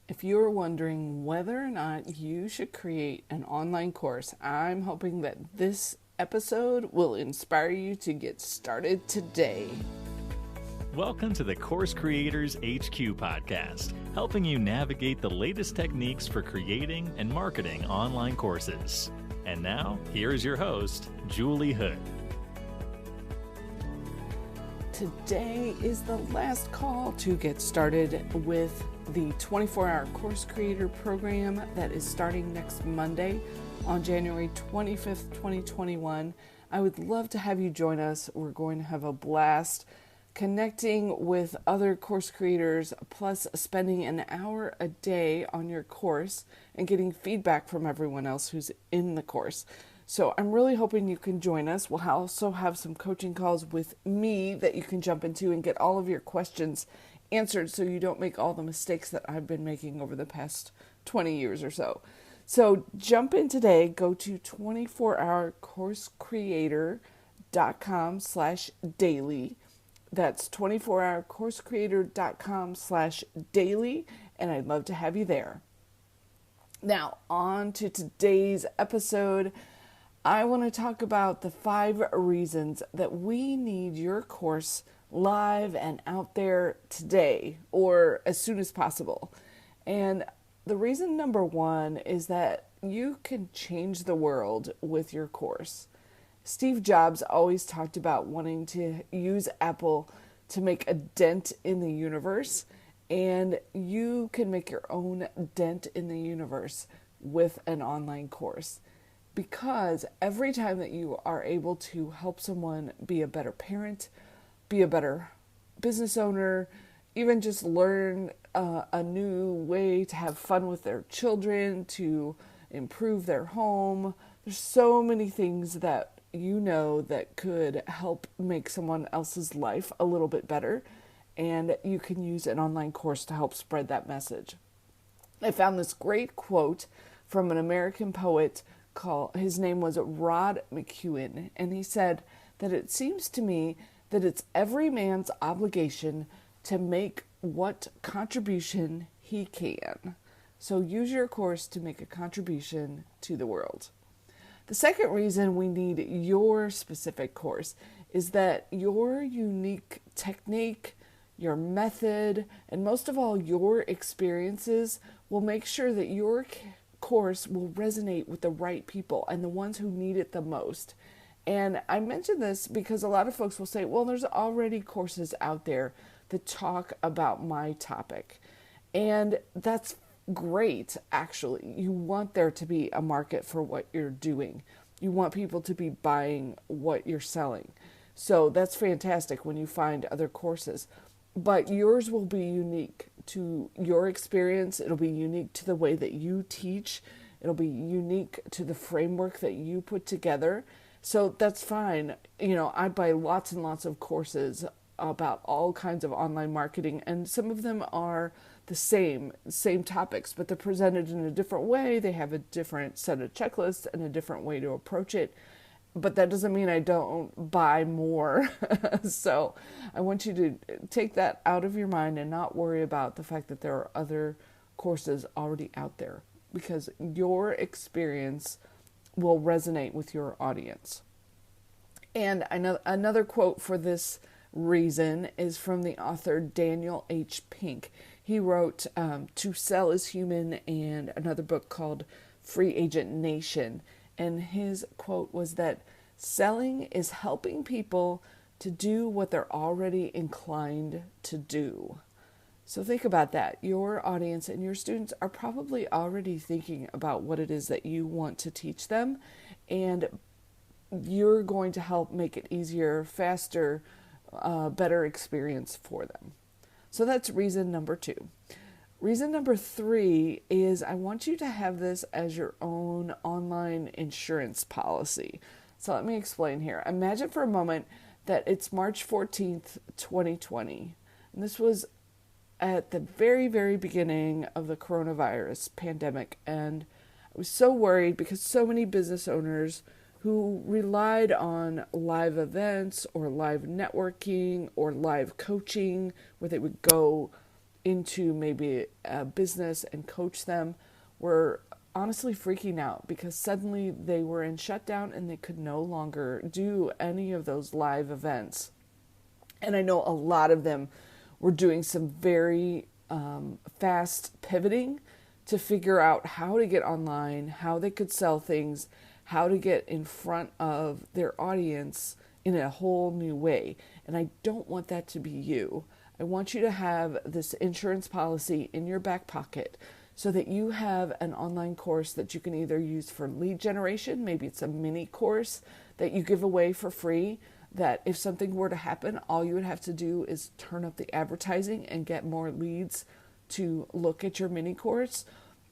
If you're wondering whether or not you should create an online course, I'm hoping that this episode will inspire you to get started today. Welcome to the Course Creators HQ podcast, helping you navigate the latest techniques for creating and marketing online courses. And now, here's your host, Julie Hood. Today is the last call to get started with the 24-hour course creator program that is starting next Monday on January 25th, 2021. I would love to have you join us. We're going to have a blast connecting with other course creators, plus spending an hour a day on your course and getting feedback from everyone else who's in the course. So I'm really hoping you can join us. We'll also have some coaching calls with me that you can jump into and get all of your questions answered so you don't make all the mistakes that I've been making over the past 20 years or so. So jump in today. Go to 24hourcoursecreator.com/daily. That's 24hourcoursecreator.com/daily, and I'd love to have you there. Now, on to today's episode. I want to talk about the 5 reasons that we need your course live and out there today or as soon as possible. And the reason number 1 is that you can change the world with your course. Steve Jobs always talked about wanting to use Apple to make a dent in the universe, and you can make your own dent in the universe with an online course. Because every time that you are able to help someone be a better parent, be a better business owner, even just learn a new way to have fun with their children, to improve their home, there's so many things that you know that could help make someone else's life a little bit better, and you can use an online course to help spread that message. I found this great quote from an American poet his name was Rod McEwen, and he said that it seems to me that it's every man's obligation to make what contribution he can. So use your course to make a contribution to the world. The second reason we need your specific course is that your unique technique, your method, and most of all, your experiences will make sure that your course will resonate with the right people and the ones who need it the most. And I mention this because a lot of folks will say, well, there's already courses out there that talk about my topic. And that's great, actually. You want there to be a market for what you're doing. You want people to be buying what you're selling. So that's fantastic when you find other courses. But yours will be unique to your experience. It'll be unique to the way that you teach. It'll be unique to the framework that you put together. So that's fine. I buy lots and lots of courses about all kinds of online marketing, and some of them are the same topics, but they're presented in a different way. They have a different set of checklists and a different way to approach it. But that doesn't mean I don't buy more. So I want you to take that out of your mind and not worry about the fact that there are other courses already out there, because your experience will resonate with your audience. And another quote for this reason is from the author Daniel H. Pink. He wrote To Sell is Human and another book called Free Agent Nation. And his quote was that selling is helping people to do what they're already inclined to do. So think about that. Your audience and your students are probably already thinking about what it is that you want to teach them, and you're going to help make it easier, faster, better experience for them. So that's reason number 2. Reason number 3 is I want you to have this as your own online insurance policy. So let me explain here. Imagine for a moment that it's March 14th, 2020. And this was at the very, very beginning of the coronavirus pandemic. And I was so worried because so many business owners who relied on live events or live networking or live coaching where they would go into maybe a business and coach them were honestly freaking out because suddenly they were in shutdown and they could no longer do any of those live events. And I know a lot of them were doing some very fast pivoting to figure out how to get online, how they could sell things, how to get in front of their audience in a whole new way. And I don't want that to be you. I want you to have this insurance policy in your back pocket so that you have an online course that you can either use for lead generation, maybe it's a mini course that you give away for free, that if something were to happen, all you would have to do is turn up the advertising and get more leads to look at your mini course.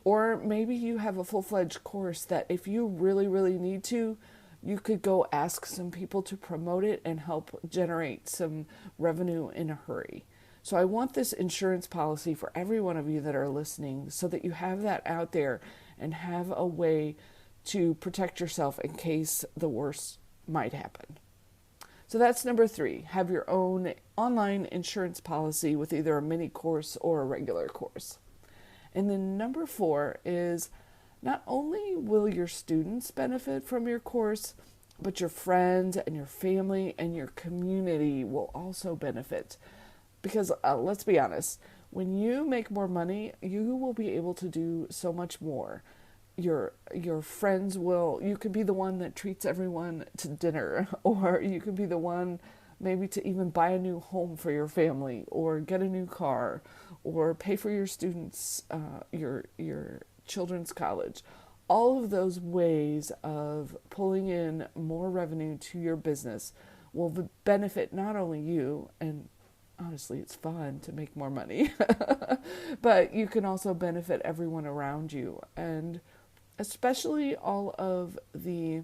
Or maybe you have a full-fledged course that if you really, really need to, you could go ask some people to promote it and help generate some revenue in a hurry. So I want this insurance policy for every one of you that are listening so that you have that out there and have a way to protect yourself in case the worst might happen. So that's number 3. Have your own online insurance policy with either a mini course or a regular course. And then number 4 is not only will your students benefit from your course, but your friends and your family and your community will also benefit. Because let's be honest, when you make more money, you will be able to do so much more. Your friends will, you could be the one that treats everyone to dinner, or you could be the one maybe to even buy a new home for your family, or get a new car, or pay for your students, your children's college. All of those ways of pulling in more revenue to your business will benefit not only you, and honestly, it's fun to make more money, but you can also benefit everyone around you, and especially all of the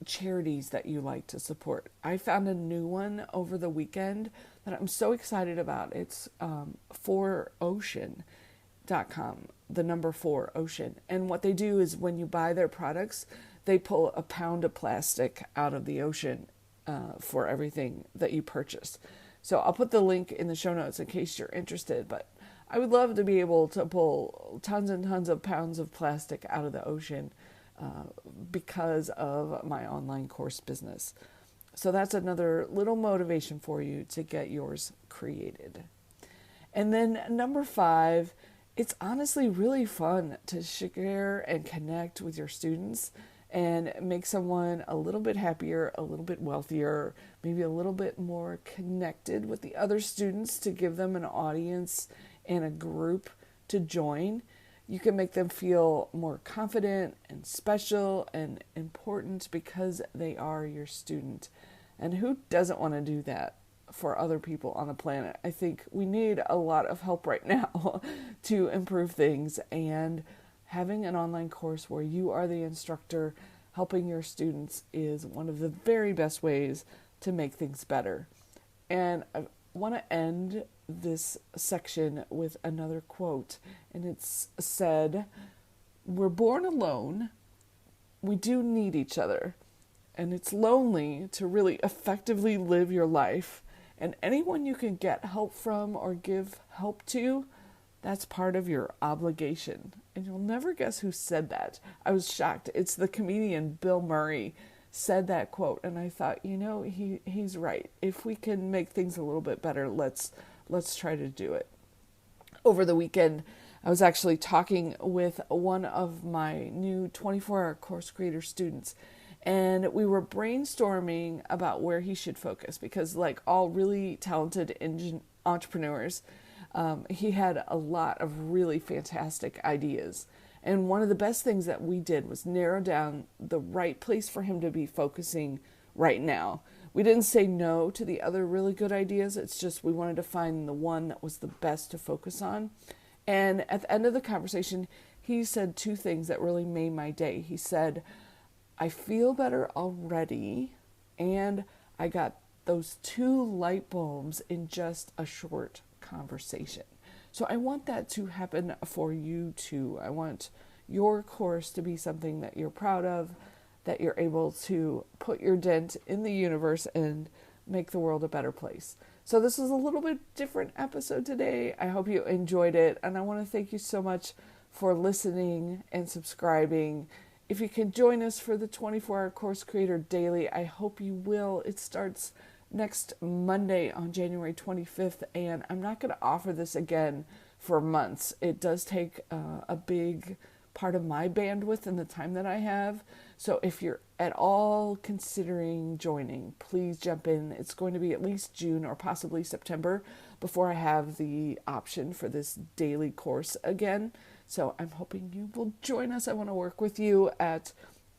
charities that you like to support. I found a new one over the weekend that I'm so excited about. It's 4ocean.com, the number 4 ocean. And what they do is when you buy their products, they pull a pound of plastic out of the ocean for everything that you purchase. So I'll put the link in the show notes in case you're interested, but I would love to be able to pull tons and tons of pounds of plastic out of the ocean because of my online course business. So that's another little motivation for you to get yours created. And then number 5, it's honestly really fun to share and connect with your students and make someone a little bit happier, a little bit wealthier, maybe a little bit more connected with the other students, to give them an audience and a group to join. You can make them feel more confident and special and important because they are your student. And who doesn't want to do that for other people on the planet? I think we need a lot of help right now to improve things, and having an online course where you are the instructor helping your students is one of the very best ways to make things better. And I want to end this section with another quote, and it's said, "We're born alone. We do need each other. And it's lonely to really effectively live your life. And anyone you can get help from or give help to, that's part of your obligation." And you'll never guess who said that. I was shocked. It's the comedian Bill Murray said that quote, and I thought, he's right. If we can make things a little bit better, let's try to do it. Over the weekend, I was actually talking with one of my new 24-hour course creator students, and we were brainstorming about where he should focus because, like all really talented entrepreneurs, he had a lot of really fantastic ideas. And one of the best things that we did was narrow down the right place for him to be focusing right now. We didn't say no to the other really good ideas. It's just we wanted to find the one that was the best to focus on. And at the end of the conversation, he said 2 things that really made my day. He said, "I feel better already, and I got those 2 light bulbs in just a short conversation." So I want that to happen for you too. I want your course to be something that you're proud of, that you're able to put your dent in the universe and make the world a better place. So this is a little bit different episode today. I hope you enjoyed it, and I want to thank you so much for listening and subscribing. If you can join us for the 24-hour Course Creator Daily, I hope you will. It starts next Monday on January 25th, and I'm not going to offer this again for months. It does take a big part of my bandwidth and the time that I have. So if you're at all considering joining, please jump in. It's going to be at least June or possibly September before I have the option for this daily course again. So I'm hoping you will join us. I want to work with you at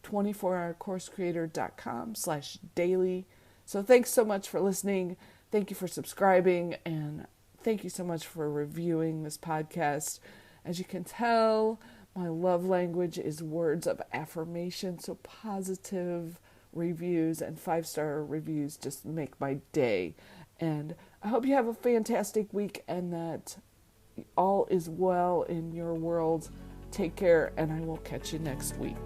24hourcoursecreator.com/daily. So thanks so much for listening. Thank you for subscribing, and thank you so much for reviewing this podcast. As you can tell, my love language is words of affirmation. So positive reviews and 5-star reviews just make my day. And I hope you have a fantastic week and that all is well in your world. Take care, and I will catch you next week.